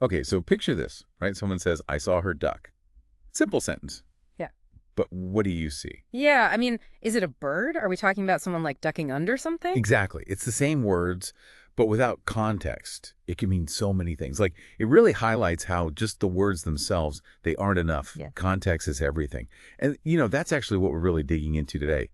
Okay, so picture this, right? Someone says, I saw her duck. Simple sentence. Yeah. But what do you see? Yeah, I mean, is it a bird? Are we talking about someone like ducking under something? Exactly. It's the same words, but without context. It can mean so many things. Like, it really highlights how just the words themselves, they aren't enough. Yeah. Context is everything. And, that's actually what we're really digging into today,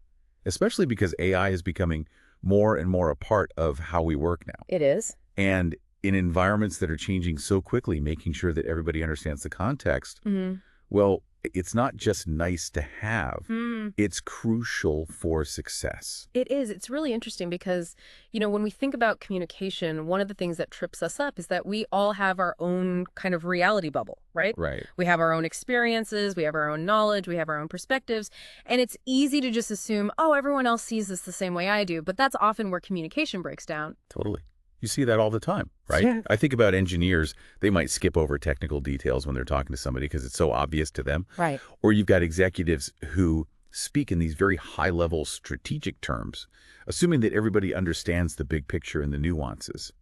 especially because AI is becoming more and more a part of how we work now. It is. And in environments that are changing so quickly, making sure that everybody understands the context, Mm-hmm. well, it's not just nice to have, Hmm. it's crucial for success. It is. It's really interesting because, when we think about communication, one of the things that trips us up is that we all have our own kind of reality bubble, right? Right. We have our own experiences, we have our own knowledge, we have our own perspectives, and it's easy to just assume, oh, everyone else sees this the same way I do, but that's often where communication breaks down. Totally. You see that all the time, right? Yeah. I think about engineers, they might skip over technical details when they're talking to somebody because it's so obvious to them. Right. Or you've got executives who speak in these very high-level strategic terms, assuming that everybody understands the big picture and the nuances.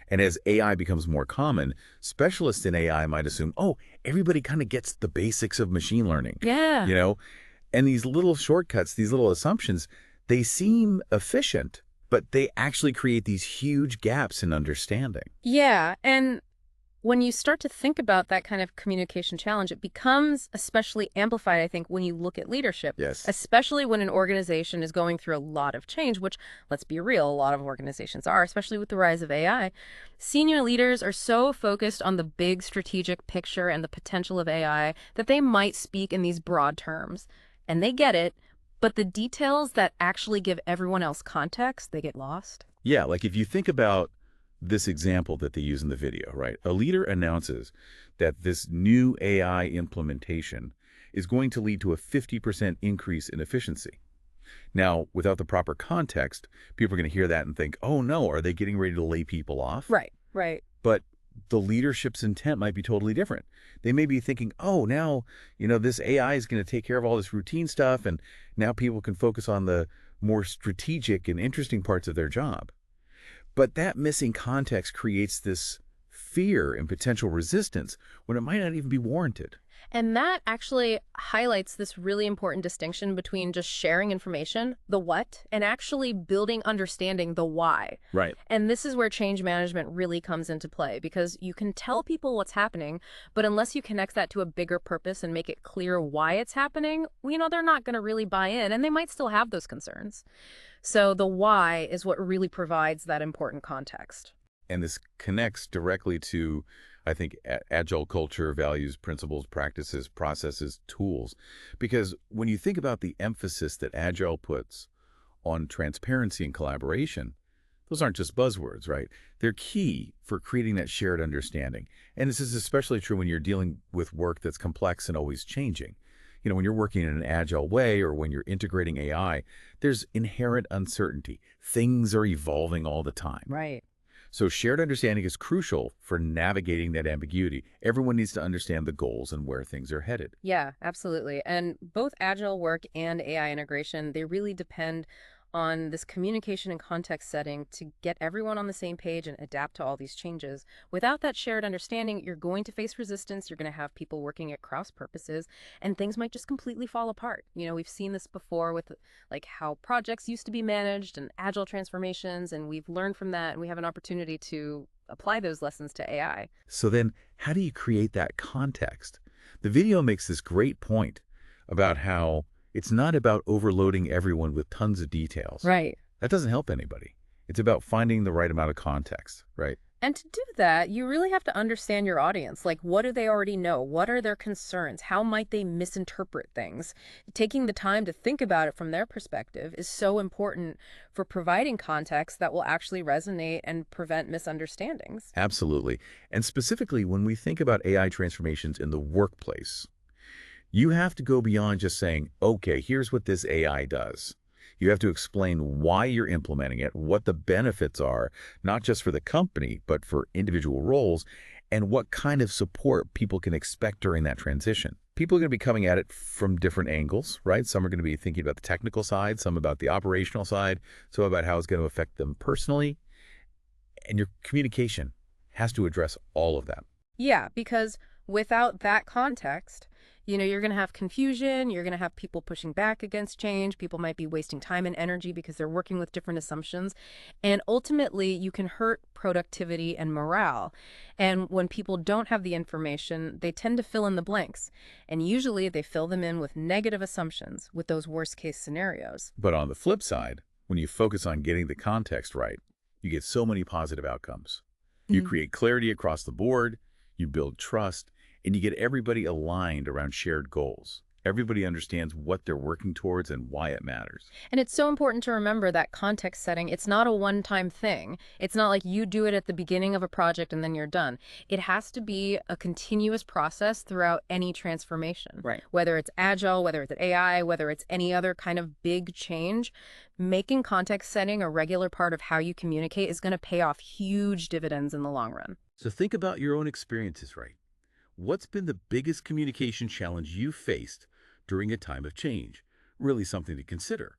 And as AI becomes more common, specialists in AI might assume, oh, everybody kind of gets the basics of machine learning, Yeah. you know? And these little shortcuts, these little assumptions, they seem efficient, but they actually create these huge gaps in understanding. Yeah, and when you start to think about that kind of communication challenge, it becomes especially amplified, I think, when you look at leadership, Yes. especially when an organization is going through a lot of change, which, let's be real, a lot of organizations are, especially with the rise of AI. Senior leaders are so focused on the big strategic picture and the potential of AI that they might speak in these broad terms. And they get it, but the details that actually give everyone else context, they get lost. Yeah, like if you think about this example that they use in the video, right? A leader announces that this new AI implementation is going to lead to a 50% increase in efficiency. Now, without the proper context, people are going to hear that and think, oh no, are they getting ready to lay people off? Right, right. But the leadership's intent might be totally different. They may be thinking, oh, now, this AI is going to take care of all this routine stuff, and now people can focus on the more strategic and interesting parts of their job. But that missing context creates this fear and potential resistance when it might not even be warranted. And that actually highlights this really important distinction between just sharing information, the what, and actually building understanding, the why. Right. And this is where change management really comes into play because you can tell people what's happening, but unless you connect that to a bigger purpose and make it clear why it's happening, they're not going to really buy in and they might still have those concerns. So the why is what really provides that important context. And this connects directly to, I think, agile culture, values, principles, practices, processes, tools. Because when you think about the emphasis that agile puts on transparency and collaboration, those aren't just buzzwords, right? They're key for creating that shared understanding. And this is especially true when you're dealing with work that's complex and always changing. When you're working in an agile way or when you're integrating AI, there's inherent uncertainty. Things are evolving all the time. Right. So shared understanding is crucial for navigating that ambiguity. Everyone needs to understand the goals and where things are headed. Yeah, absolutely. And both agile work and AI integration, they really depend on this communication and context setting to get everyone on the same page and adapt to all these changes. Without that shared understanding, you're going to face resistance. You're going to have people working at cross purposes and things might just completely fall apart. We've seen this before with like how projects used to be managed and agile transformations, and we've learned from that and we have an opportunity to apply those lessons to AI. So then how do you create that context? The video makes this great point about how it's not about overloading everyone with tons of details. Right. That doesn't help anybody. It's about finding the right amount of context, right? And to do that, you really have to understand your audience. Like, what do they already know? What are their concerns? How might they misinterpret things? Taking the time to think about it from their perspective is so important for providing context that will actually resonate and prevent misunderstandings. Absolutely. And specifically, when we think about AI transformations in the workplace, you have to go beyond just saying, okay, here's what this AI does. You have to explain why you're implementing it, what the benefits are, not just for the company, but for individual roles, and what kind of support people can expect during that transition. People are going to be coming at it from different angles, right? Some are going to be thinking about the technical side, some about the operational side, some about how it's going to affect them personally. And your communication has to address all of that. Yeah, because without that context, you're going to have confusion, you're going to have people pushing back against change, people might be wasting time and energy because they're working with different assumptions, and ultimately you can hurt productivity and morale. And when people don't have the information, they tend to fill in the blanks, and usually they fill them in with negative assumptions, with those worst case scenarios. But on the flip side, when you focus on getting the context right, you get so many positive outcomes. You create clarity across the board, you build trust, and you get everybody aligned around shared goals. Everybody understands what they're working towards and why it matters. And it's so important to remember that context setting, it's not a one-time thing. It's not like you do it at the beginning of a project and then you're done. It has to be a continuous process throughout any transformation. Right. Whether it's agile, whether it's AI, whether it's any other kind of big change, making context setting a regular part of how you communicate is going to pay off huge dividends in the long run. So think about your own experiences, right? What's been the biggest communication challenge you faced during a time of change? Really something to consider.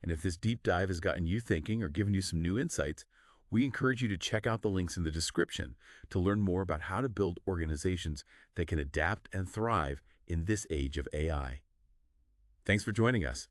And if this deep dive has gotten you thinking or given you some new insights, we encourage you to check out the links in the description to learn more about how to build organizations that can adapt and thrive in this age of AI. Thanks for joining us.